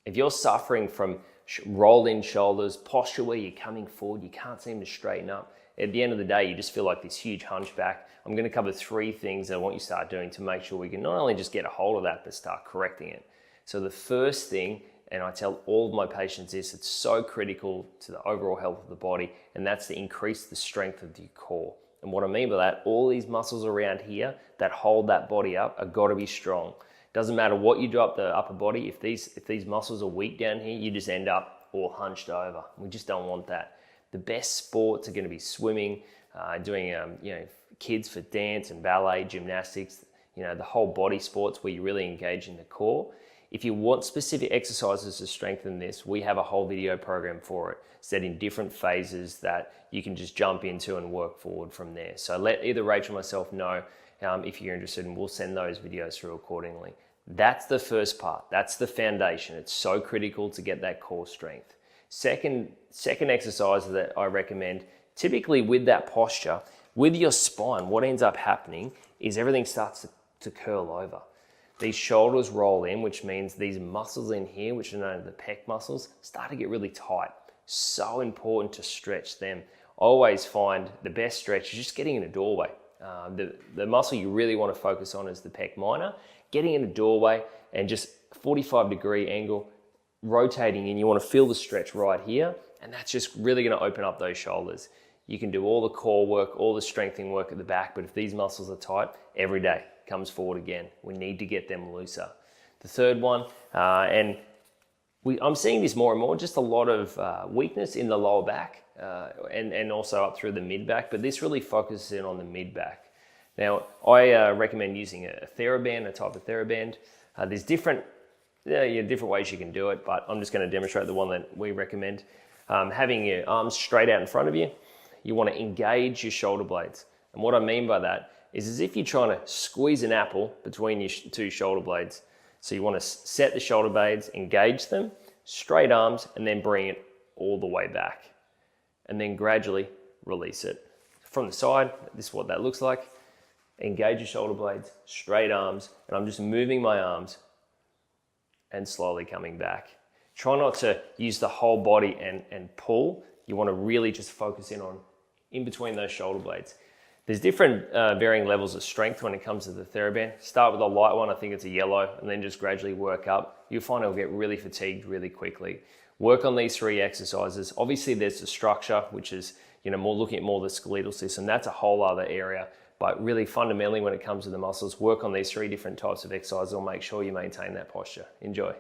If you're suffering from rolled in shoulders, posture where you're coming forward, you can't seem to straighten up, at the end of the day, you just feel like this huge hunchback. I'm going to cover 3 things that I want you to start doing to make sure we can not only just get a hold of that, but start correcting it. So the first thing, and I tell all of my patients this, it's so critical to the overall health of the body, and that's to increase the strength of your core. And what I mean by that, all these muscles around here that hold that body up are got to be strong. Doesn't matter what you do up the upper body, if these muscles are weak down here, you just end up all hunched over. We just don't want that. The best sports are going to be swimming, doing kids for dance and ballet, gymnastics, the whole body sports where you really engage in the core. If you want specific exercises to strengthen this, we have a whole video program for it, set in different phases that you can just jump into and work forward from there. So let either Rachel or myself know if you're interested, and we'll send those videos through accordingly. That's the first part. That's the foundation. It's so critical to get that core strength. Second exercise that I recommend, typically with that posture, with your spine, what ends up happening is everything starts to curl over. These shoulders roll in, which means these muscles in here, which are known as the pec muscles, start to get really tight. So important to stretch them. I always find the best stretch is just getting in a doorway. The muscle you really want to focus on is the pec minor. Getting in a doorway and just 45-degree angle, rotating in, you want to feel the stretch right here, and that's just really going to open up those shoulders. You can do all the core work, all the strengthening work at the back, but if these muscles are tight, every day comes forward again. We need to get them looser. The third one, I'm seeing this more and more, just a lot of weakness in the lower back and also up through the mid back, but this really focuses in on the mid back. Now, I recommend using a TheraBand, a type of TheraBand. There's different ways you can do it, but I'm just going to demonstrate the one that we recommend. Having your arms straight out in front of you, you want to engage your shoulder blades. And what I mean by that is as if you're trying to squeeze an apple between your 2 shoulder blades. So you want to set the shoulder blades, engage them, straight arms, and then bring it all the way back. And then gradually release it. From the side, this is what that looks like. Engage your shoulder blades, straight arms, and I'm just moving my arms and slowly coming back. Try not to use the whole body and pull. You want to really just focus in between those shoulder blades. There's different varying levels of strength when it comes to the TheraBand. Start with a light one, I think it's a yellow, and then just gradually work up. You'll find it'll get really fatigued really quickly. Work on these 3 exercises. Obviously there's the structure, which is more looking at more the skeletal system. That's a whole other area. But really fundamentally when it comes to the muscles, work on these 3 different types of exercises. I'll make sure you maintain that posture. Enjoy.